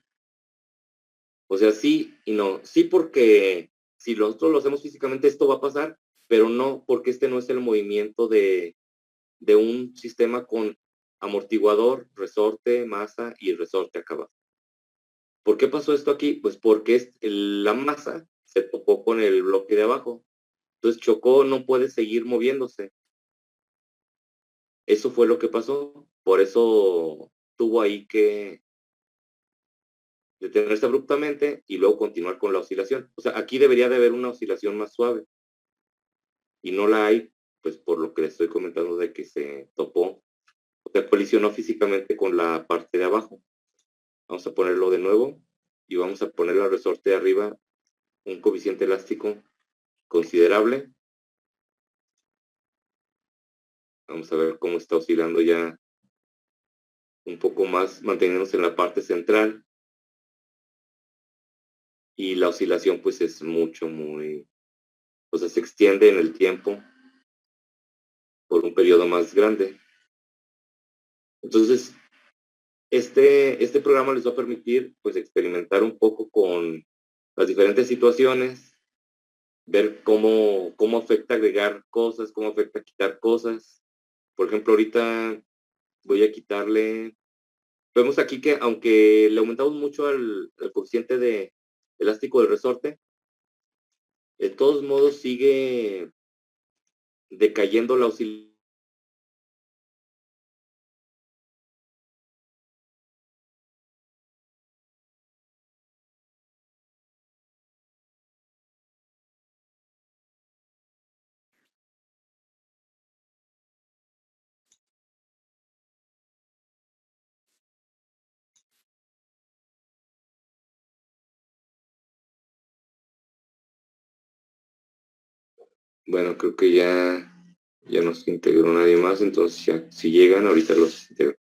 O sea, sí y no. Sí, porque si nosotros lo hacemos físicamente, esto va a pasar, pero no porque este no es el movimiento de un sistema con amortiguador, resorte, masa y resorte acá abajo. ¿Por qué pasó esto aquí? Pues porque la masa se topó con el bloque de abajo. Entonces chocó, no puede seguir moviéndose. Eso fue lo que pasó. Por eso tuvo ahí que detenerse abruptamente y luego continuar con la oscilación. O sea, aquí debería de haber una oscilación más suave. Y no la hay, pues por lo que les estoy comentando de que se topó, o sea, colisionó físicamente con la parte de abajo. Vamos a ponerlo de nuevo y vamos a poner al resorte de arriba un coeficiente elástico considerable. Vamos a ver cómo está oscilando ya un poco más, manteniéndose en la parte central. Y la oscilación pues es o sea, se extiende en el tiempo por un periodo más grande. Entonces, este programa les va a permitir pues experimentar un poco con las diferentes situaciones, ver cómo afecta agregar cosas, cómo afecta quitar cosas. Por ejemplo, ahorita voy a quitarle, vemos aquí que aunque le aumentamos mucho al coeficiente de elástico del resorte, de todos modos sigue decayendo la oscilación. Bueno, creo que ya no se integró nadie más, entonces ya, si llegan, ahorita los integro.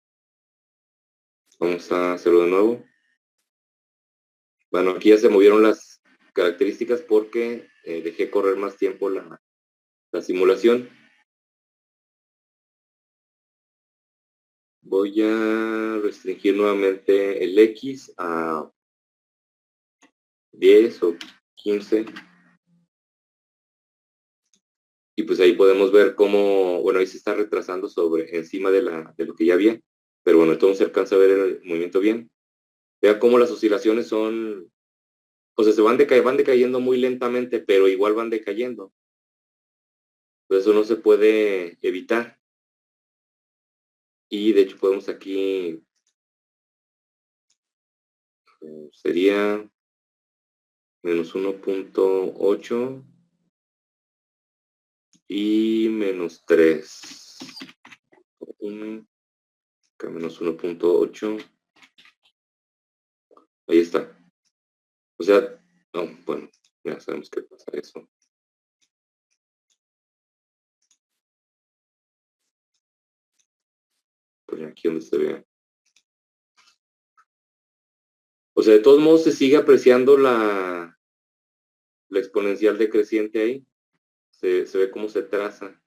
Vamos a hacerlo de nuevo. Bueno, aquí ya se movieron las características porque dejé correr más tiempo la simulación. Voy a restringir nuevamente el X a 10 o 15. Y pues ahí podemos ver cómo, bueno, ahí se está retrasando encima de lo que ya había. Pero bueno, entonces se alcanza a ver el movimiento bien. Vean cómo las oscilaciones son, o sea, van decayendo muy lentamente, pero igual van decayendo. Pues eso no se puede evitar. Y de hecho podemos aquí, sería menos 1.8 y menos 3. Acá menos 1.8. Ahí está. O sea, no, bueno, ya sabemos qué pasa eso. Pues aquí donde se vea. O sea, de todos modos se sigue apreciando la exponencial decreciente ahí. Se ve cómo se traza.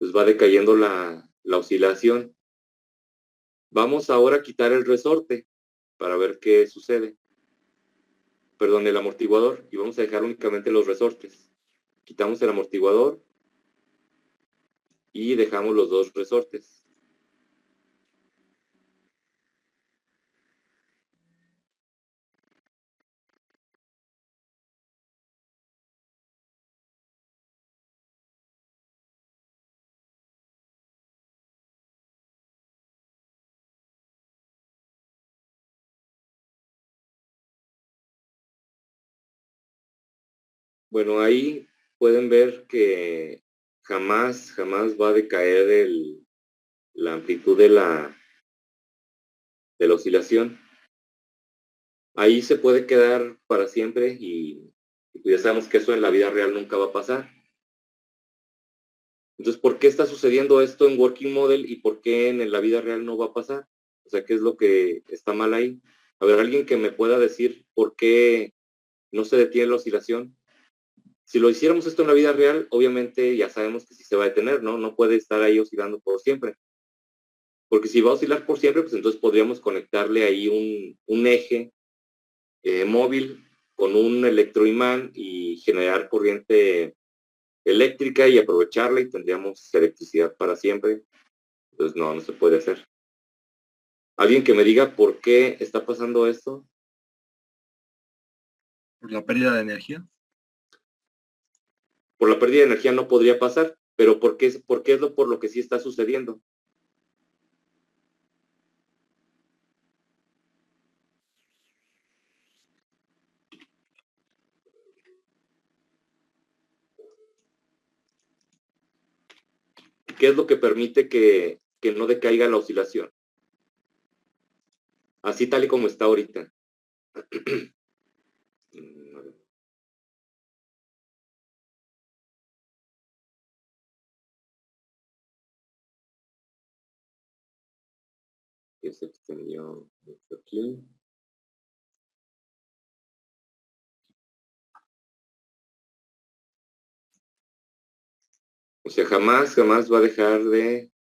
Pues va decayendo la oscilación. Vamos ahora a quitar el resorte. para ver qué sucede. Perdón, el amortiguador, y vamos a dejar únicamente los resortes. Quitamos el amortiguador y dejamos los dos resortes. Bueno, ahí pueden ver que jamás va a decaer la amplitud de la oscilación. Ahí se puede quedar para siempre y ya sabemos que eso en la vida real nunca va a pasar. Entonces, ¿por qué está sucediendo esto en Working Model y por qué en la vida real no va a pasar? O sea, ¿qué es lo que está mal ahí? A ver, alguien que me pueda decir por qué no se detiene la oscilación. Si lo hiciéramos esto en la vida real, obviamente ya sabemos que sí se va a detener, ¿no? No puede estar ahí oscilando por siempre. Porque si va a oscilar por siempre, pues entonces podríamos conectarle ahí un eje móvil con un electroimán y generar corriente eléctrica y aprovecharla y tendríamos electricidad para siempre. Entonces no se puede hacer. ¿Alguien que me diga por qué está pasando esto? ¿Por la pérdida de energía? Por la pérdida de energía no podría pasar, pero ¿por qué es por lo que sí está sucediendo? ¿Qué es lo que permite que no decaiga la oscilación? Así tal y como está ahorita. Que se extendió mucho aquí. O sea, jamás va a dejar de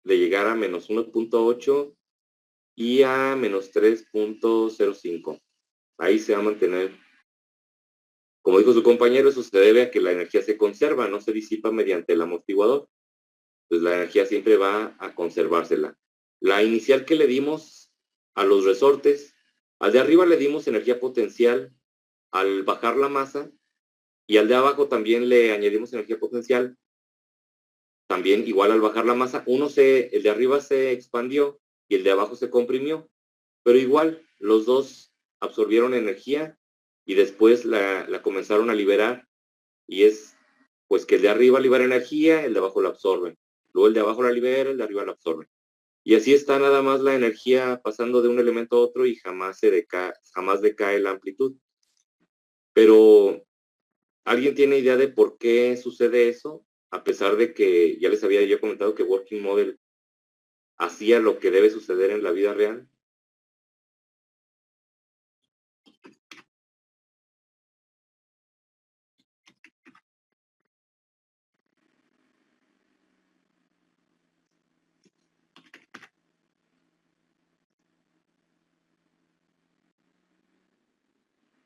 llegar a menos 1.8 y a menos 3.05. Ahí se va a mantener. Como dijo su compañero, eso se debe a que la energía se conserva, no se disipa mediante el amortiguador. Pues la energía siempre va a conservársela. La inicial que le dimos a los resortes, al de arriba le dimos energía potencial al bajar la masa y al de abajo también le añadimos energía potencial, también igual al bajar la masa. El de arriba se expandió y el de abajo se comprimió, pero igual los dos absorbieron energía y después la comenzaron a liberar y es pues que el de arriba libera energía, el de abajo la absorbe. Luego el de abajo la libera, el de arriba la absorbe. Y así está nada más la energía pasando de un elemento a otro y jamás decae la amplitud. Pero, ¿alguien tiene idea de por qué sucede eso? A pesar de que ya les había yo comentado que Working Model hacía lo que debe suceder en la vida real.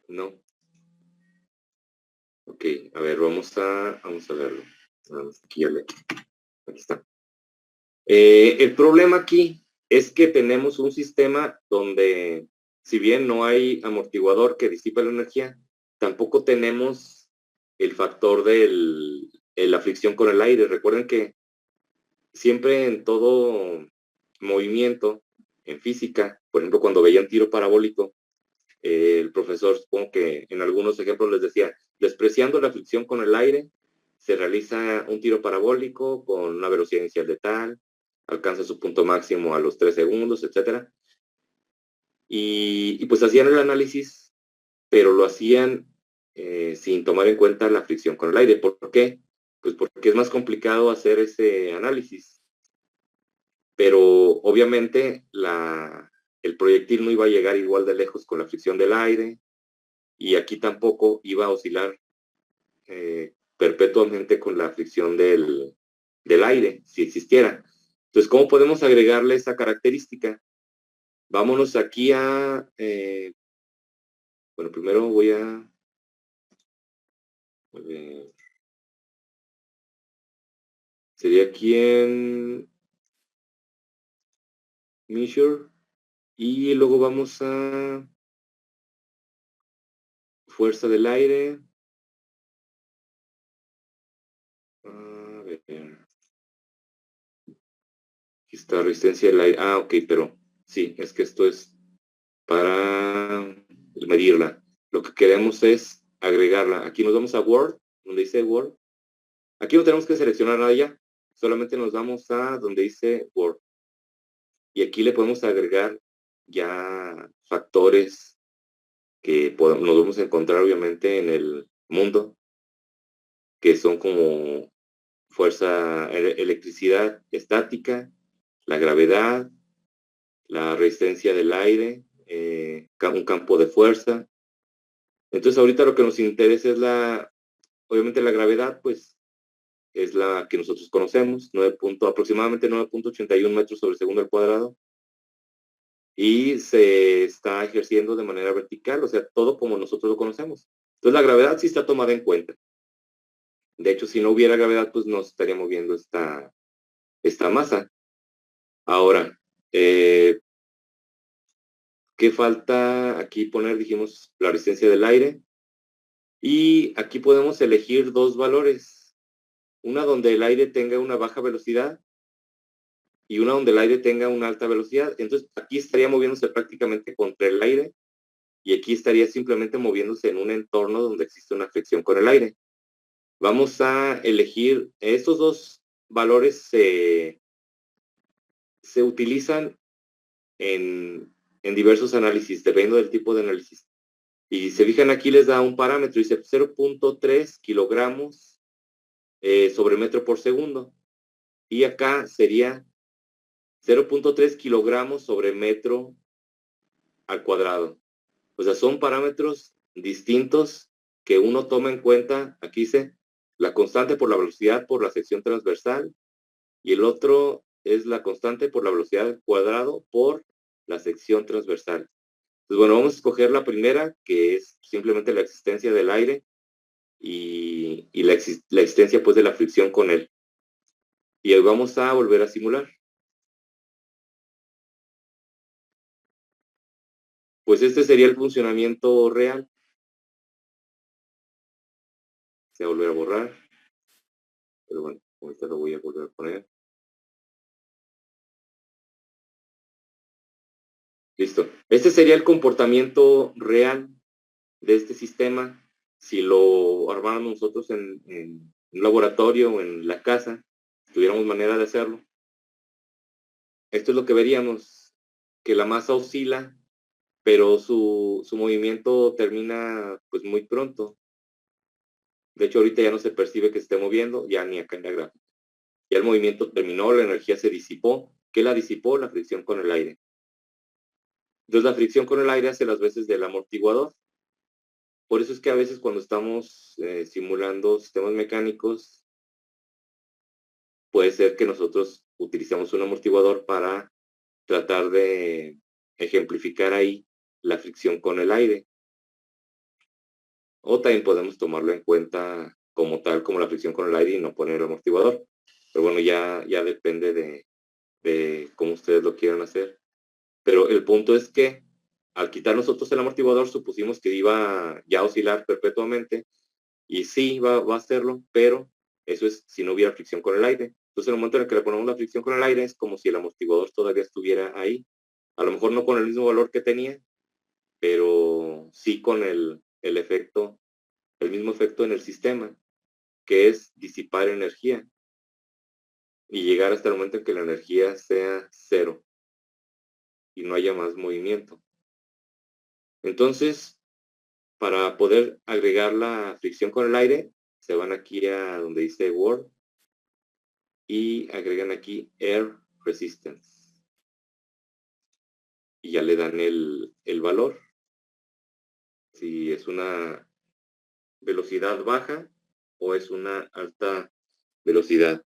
No. Ok, a ver, vamos a verlo. Aquí está. El problema aquí es que tenemos un sistema donde, si bien no hay amortiguador que disipa la energía, tampoco tenemos el factor de la fricción con el aire. Recuerden que siempre en todo movimiento, en física, por ejemplo, cuando veían tiro parabólico, el profesor, supongo que en algunos ejemplos les decía, despreciando la fricción con el aire, se realiza un tiro parabólico con una velocidad inicial de tal, alcanza su punto máximo a los 3 segundos, etcétera. Y pues hacían el análisis, pero lo hacían sin tomar en cuenta la fricción con el aire. ¿Por qué? Pues porque es más complicado hacer ese análisis. Pero obviamente el proyectil no iba a llegar igual de lejos con la fricción del aire, y aquí tampoco iba a oscilar perpetuamente con la fricción del aire, si existiera. Entonces, ¿cómo podemos agregarle esa característica? Vámonos aquí bueno, primero voy a ver, sería aquí en Measure, y luego vamos a fuerza del aire. A ver, aquí está resistencia del aire. Ok, pero sí, es que esto es para medirla. Lo que queremos es agregarla. Aquí nos vamos a Word, donde dice Word. Aquí no tenemos que seleccionar nada ya, solamente nos vamos a donde dice Word. Y aquí le podemos agregar ya factores que nos vamos a encontrar obviamente en el mundo, que son como fuerza, electricidad estática, la gravedad, la resistencia del aire, un campo de fuerza. Entonces ahorita lo que nos interesa es obviamente la gravedad, pues es la que nosotros conocemos, aproximadamente 9.81 metros sobre segundo al cuadrado, y se está ejerciendo de manera vertical, o sea, todo como nosotros lo conocemos. Entonces la gravedad sí está tomada en cuenta. De hecho, si no hubiera gravedad, pues no estaría moviendo esta masa. Ahora, ¿qué falta aquí poner? Dijimos la resistencia del aire. Y aquí podemos elegir dos valores. Una donde el aire tenga una baja velocidad y una donde el aire tenga una alta velocidad. Entonces, aquí estaría moviéndose prácticamente contra el aire y aquí estaría simplemente moviéndose en un entorno donde existe una fricción con el aire. Vamos a elegir estos dos valores. Se utilizan en diversos análisis, dependiendo del tipo de análisis. Y se fijan aquí, les da un parámetro, dice 0.3 kilogramos sobre metro por segundo. Y acá sería 0.3 kilogramos sobre metro al cuadrado. O sea, son parámetros distintos que uno toma en cuenta. Aquí dice la constante por la velocidad por la sección transversal y el otro es la constante por la velocidad al cuadrado por la sección transversal. Entonces, bueno, vamos a escoger la primera, que es simplemente la existencia del aire y la existencia pues de la fricción con él. Y hoy vamos a volver a simular. Pues este sería el funcionamiento real. Se va a volver a borrar. Pero bueno, ahorita lo voy a volver a poner. Listo. Este sería el comportamiento real de este sistema si lo armáramos nosotros en un laboratorio o en la casa, si tuviéramos manera de hacerlo. Esto es lo que veríamos, que la masa oscila, pero su movimiento termina pues muy pronto. De hecho, ahorita ya no se percibe que se esté moviendo, ya ni acá en la gráfica. Ya el movimiento terminó, la energía se disipó. ¿Qué la disipó? La fricción con el aire. Entonces la fricción con el aire hace las veces del amortiguador. Por eso es que a veces cuando estamos simulando sistemas mecánicos, puede ser que nosotros utilicemos un amortiguador para tratar de ejemplificar ahí la fricción con el aire. O también podemos tomarlo en cuenta como tal, como la fricción con el aire y no poner el amortiguador. Pero bueno, ya depende de cómo ustedes lo quieran hacer. Pero el punto es que al quitar nosotros el amortiguador supusimos que iba ya a oscilar perpetuamente y sí va a hacerlo, pero eso es si no hubiera fricción con el aire. Entonces en el momento en el que le ponemos la fricción con el aire es como si el amortiguador todavía estuviera ahí. A lo mejor no con el mismo valor que tenía, pero sí con el mismo efecto en el sistema, que es disipar energía y llegar hasta el momento en que la energía sea cero y no haya más movimiento. Entonces, para poder agregar la fricción con el aire, se van aquí a donde dice Word y agregan aquí Air Resistance. Y ya le dan el valor. Si es una velocidad baja o es una alta velocidad.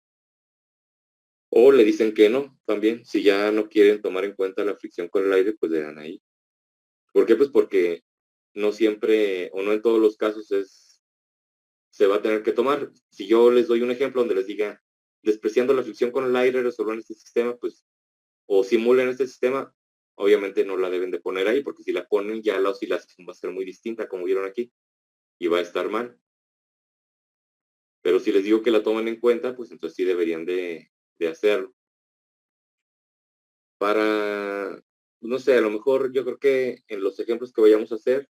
O le dicen que no, también. Si ya no quieren tomar en cuenta la fricción con el aire, pues le dan ahí. ¿Por qué? Pues porque no siempre, o no en todos los casos, se va a tener que tomar. Si yo les doy un ejemplo donde les diga, despreciando la fricción con el aire, resolver este sistema, pues, o simulen este sistema, obviamente no la deben de poner ahí, porque si la ponen ya la oscilación va a ser muy distinta, como vieron aquí, y va a estar mal. Pero si les digo que la tomen en cuenta, pues entonces sí deberían de hacerlo. Para, no sé, a lo mejor yo creo que en los ejemplos que vayamos a hacer,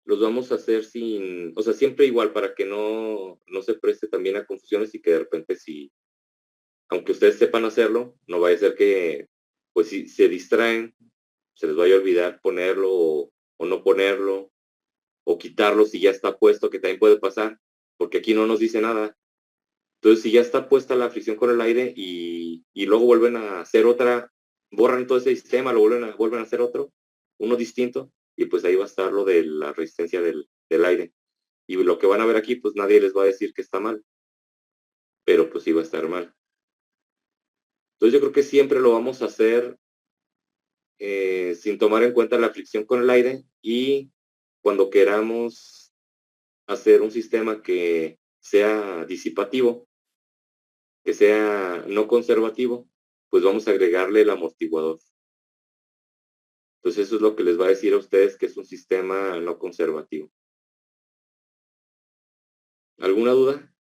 los vamos a hacer sin, o sea, siempre igual para que no se preste también a confusiones y que de repente si, aunque ustedes sepan hacerlo, no vaya a ser que, pues si se distraen, se les vaya a olvidar ponerlo o no ponerlo, o quitarlo si ya está puesto, que también puede pasar, porque aquí no nos dice nada. Entonces, si ya está puesta la fricción con el aire y luego vuelven a hacer otra, borran todo ese sistema, lo vuelven a hacer otro, uno distinto, y pues ahí va a estar lo de la resistencia del aire. Y lo que van a ver aquí, pues nadie les va a decir que está mal, pero pues sí va a estar mal. Entonces yo creo que siempre lo vamos a hacer sin tomar en cuenta la fricción con el aire, y cuando queramos hacer un sistema que sea disipativo, que sea no conservativo, pues vamos a agregarle el amortiguador. Entonces eso es lo que les va a decir a ustedes que es un sistema no conservativo. ¿Alguna duda?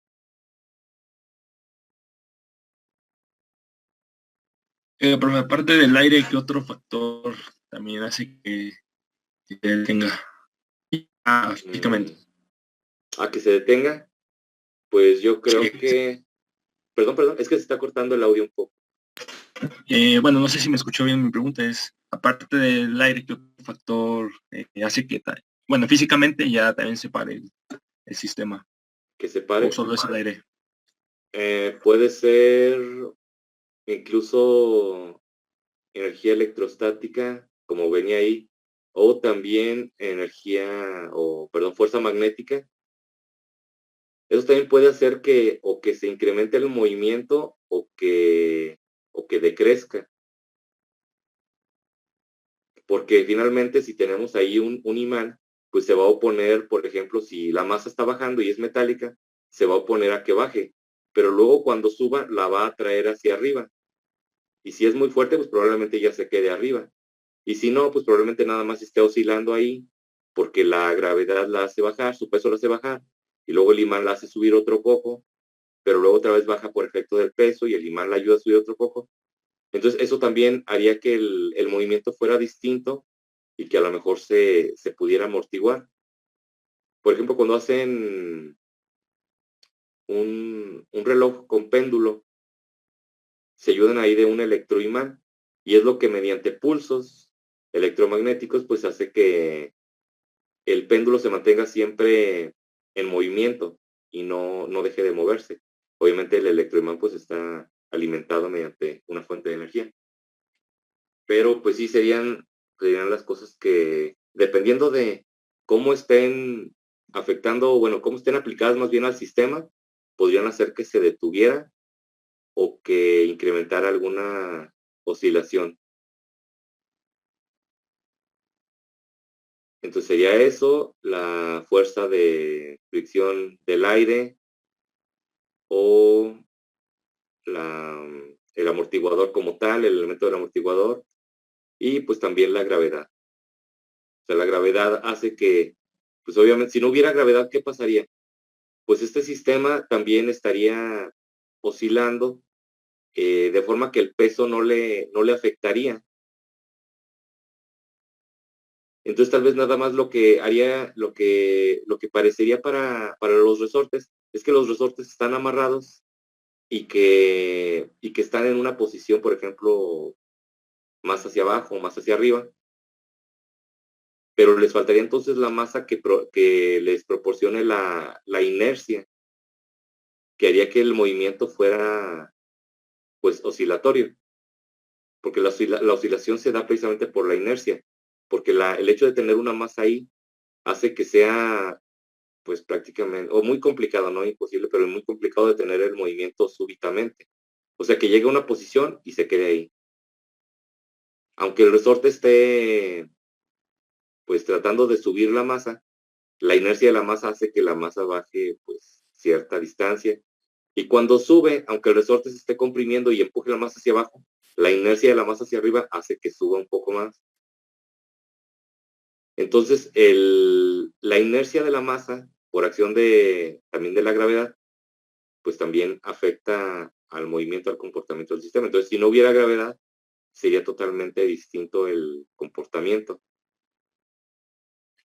Pero aparte del aire, ¿qué otro factor también hace que tenga físicamente? A que se detenga, pues yo creo Sí. que... Perdón, es que se está cortando el audio un poco. Bueno, no sé si me escuchó bien mi pregunta, es, aparte del aire, ¿qué otro factor hace que, bueno, físicamente ya también se pare el sistema? Que se ¿O pare. solo es el aire? Puede ser incluso energía electrostática, como venía ahí, o también fuerza magnética. Eso también puede hacer que o que se incremente el movimiento o que decrezca. Porque finalmente si tenemos ahí un imán, pues se va a oponer, por ejemplo, si la masa está bajando y es metálica, se va a oponer a que baje, pero luego cuando suba la va a traer hacia arriba. Y si es muy fuerte, pues probablemente ya se quede arriba. Y si no, pues probablemente nada más esté oscilando ahí, porque la gravedad la hace bajar, su peso la hace bajar, y luego el imán la hace subir otro poco, pero luego otra vez baja por efecto del peso y el imán la ayuda a subir otro poco. Entonces eso también haría que el movimiento fuera distinto y que a lo mejor se pudiera amortiguar. Por ejemplo, cuando hacen un reloj con péndulo, se ayudan ahí de un electroimán, y es lo que mediante pulsos electromagnéticos pues hace que el péndulo se mantenga siempre en movimiento y no deje de moverse. Obviamente el electroimán pues está alimentado mediante una fuente de energía. Pero pues sí serían las cosas que, dependiendo de cómo estén afectando, bueno, cómo estén aplicadas más bien al sistema, podrían hacer que se detuviera o que incrementara alguna oscilación. Entonces sería eso, la fuerza de fricción del aire o el amortiguador como tal, el elemento del amortiguador, y pues también la gravedad. O sea, la gravedad hace que, pues obviamente, si no hubiera gravedad, ¿qué pasaría? Pues este sistema también estaría oscilando de forma que el peso no le afectaría. Entonces tal vez nada más lo que haría, lo que parecería para los resortes, es que los resortes están amarrados y que están en una posición, por ejemplo, más hacia abajo o más hacia arriba, pero les faltaría entonces la masa que les proporcione la inercia, que haría que el movimiento fuera pues oscilatorio, porque la oscilación se da precisamente por la inercia, porque el hecho de tener una masa ahí hace que sea pues prácticamente, o muy complicado, no imposible, pero muy complicado de tener el movimiento súbitamente. O sea, que llegue a una posición y se quede ahí. Aunque el resorte esté, pues, tratando de subir la masa, la inercia de la masa hace que la masa baje, pues, cierta distancia. Y cuando sube, aunque el resorte se esté comprimiendo y empuje la masa hacia abajo, la inercia de la masa hacia arriba hace que suba un poco más. Entonces, la inercia de la masa, por acción también de la gravedad, pues también afecta al movimiento, al comportamiento del sistema. Entonces, si no hubiera gravedad, sería totalmente distinto el comportamiento.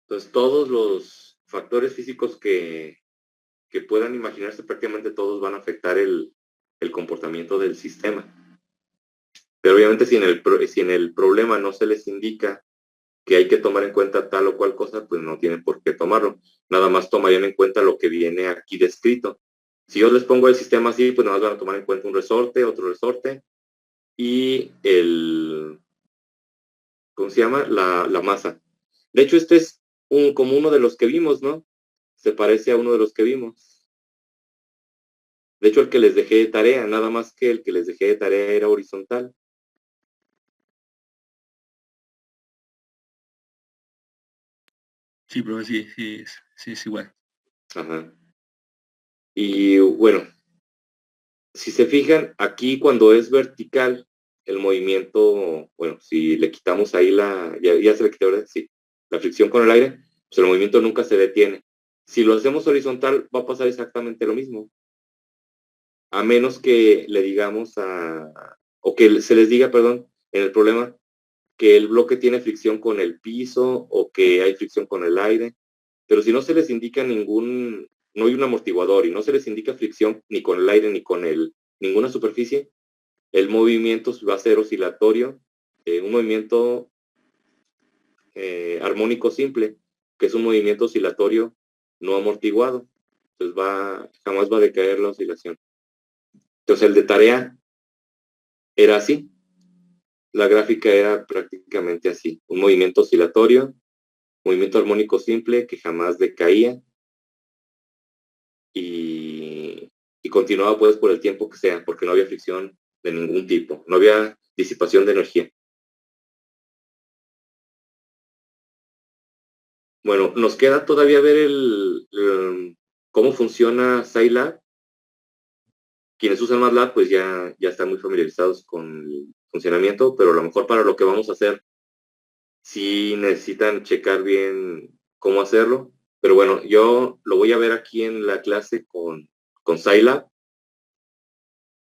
Entonces, todos los factores físicos que puedan imaginarse, prácticamente todos van a afectar el comportamiento del sistema. Pero obviamente si en el problema no se les indica que hay que tomar en cuenta tal o cual cosa, pues no tienen por qué tomarlo. Nada más tomarían en cuenta lo que viene aquí descrito. Si yo les pongo el sistema así, pues nada más van a tomar en cuenta un resorte, otro resorte y ¿cómo se llama? La masa. De hecho, este es como uno de los que vimos, ¿no? Se parece a uno de los que vimos. De hecho, el que les dejé de tarea, nada más que el que les dejé de tarea era horizontal. Sí, pero sí es igual. Ajá. Y bueno, si se fijan, aquí cuando es vertical, el movimiento, bueno, si le quitamos ahí ya se le quitó, ¿verdad? Sí, la fricción con el aire, pues el movimiento nunca se detiene. Si lo hacemos horizontal, va a pasar exactamente lo mismo. A menos que le digamos o que se les diga, perdón, en el problema, que el bloque tiene fricción con el piso o que hay fricción con el aire. Pero si no se les indica no hay un amortiguador y no se les indica fricción ni con el aire ni con ninguna superficie, el movimiento va a ser oscilatorio, un movimiento armónico simple, que es un movimiento oscilatorio no amortiguado. Entonces jamás va a decaer la oscilación. Entonces el de tarea era así. La gráfica era prácticamente así. Un movimiento oscilatorio, movimiento armónico simple que jamás decaía y continuaba pues por el tiempo que sea, porque no había fricción de ningún tipo, no había disipación de energía. Bueno, nos queda todavía ver cómo funciona Scilab. Quienes usan MATLAB pues ya están muy familiarizados con el funcionamiento, pero a lo mejor para lo que vamos a hacer sí necesitan checar bien cómo hacerlo. Pero bueno, yo lo voy a ver aquí en la clase con Scilab.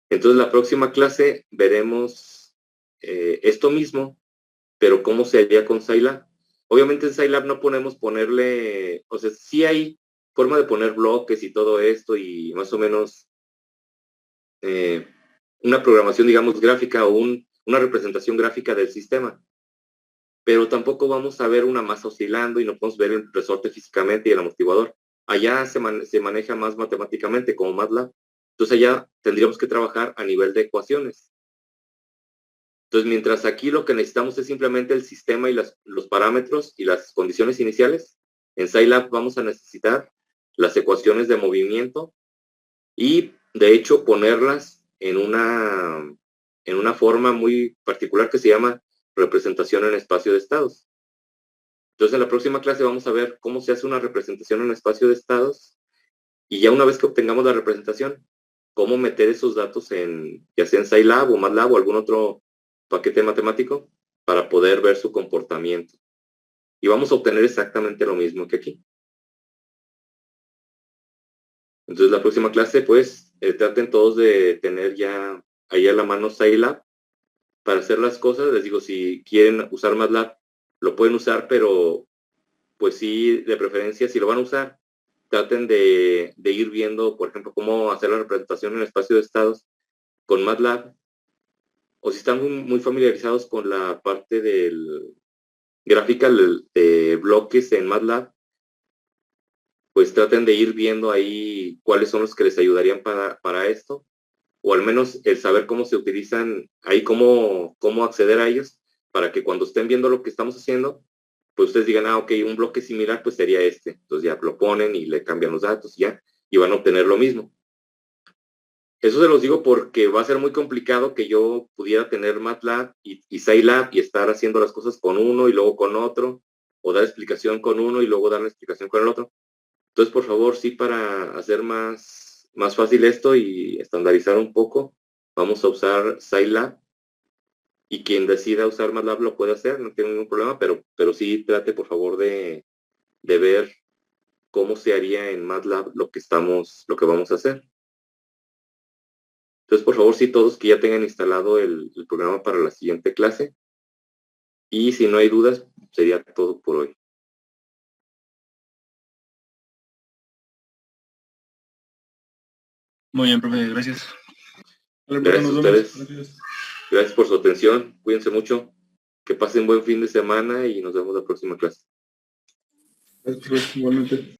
Entonces la próxima clase veremos esto mismo, pero cómo se haría con Scilab. Obviamente en Scilab no ponerle, o sea, sí hay forma de poner bloques y todo esto y más o menos una programación, digamos, gráfica o una representación gráfica del sistema. Pero tampoco vamos a ver una masa oscilando y no podemos ver el resorte físicamente y el amortiguador. Allá se maneja más matemáticamente como MATLAB. Entonces allá tendríamos que trabajar a nivel de ecuaciones. Entonces, mientras aquí lo que necesitamos es simplemente el sistema y los parámetros y las condiciones iniciales, en Scilab vamos a necesitar las ecuaciones de movimiento y, de hecho, ponerlas en una forma muy particular que se llama representación en espacio de estados. Entonces, en la próxima clase vamos a ver cómo se hace una representación en espacio de estados y ya una vez que obtengamos la representación, cómo meter esos datos ya sea en Scilab o MATLAB o algún otro paquete matemático para poder ver su comportamiento. Y vamos a obtener exactamente lo mismo que aquí. Entonces, la próxima clase, pues, traten todos de tener ya ahí a la mano Scilab para hacer las cosas. Les digo, si quieren usar MATLAB, lo pueden usar, pero pues sí, de preferencia, si lo van a usar, traten de ir viendo, por ejemplo, cómo hacer la representación en el espacio de estados con MATLAB, o si están muy familiarizados con la parte del gráfica de bloques en MATLAB, pues traten de ir viendo ahí cuáles son los que les ayudarían para esto, o al menos el saber cómo se utilizan, ahí cómo acceder a ellos, para que cuando estén viendo lo que estamos haciendo, pues ustedes digan, ok, un bloque similar pues sería este. Entonces ya lo ponen y le cambian los datos ya, y van a obtener lo mismo. Eso se los digo porque va a ser muy complicado que yo pudiera tener MATLAB y Scilab y estar haciendo las cosas con uno y luego con otro, o dar explicación con uno y luego dar la explicación con el otro. Entonces, por favor, sí, para hacer más fácil esto y estandarizar un poco, vamos a usar Scilab, y quien decida usar MATLAB lo puede hacer, no tiene ningún problema, pero sí trate, por favor, de ver cómo se haría en MATLAB lo que vamos a hacer. Entonces, por favor, sí, todos que ya tengan instalado el programa para la siguiente clase. Y si no hay dudas, sería todo por hoy. Muy bien, profe, gracias. Vale, Gracias nos a vemos. ustedes. Gracias. Gracias por su atención. Cuídense mucho. Que pasen buen fin de semana y nos vemos la próxima clase. Gracias, igualmente.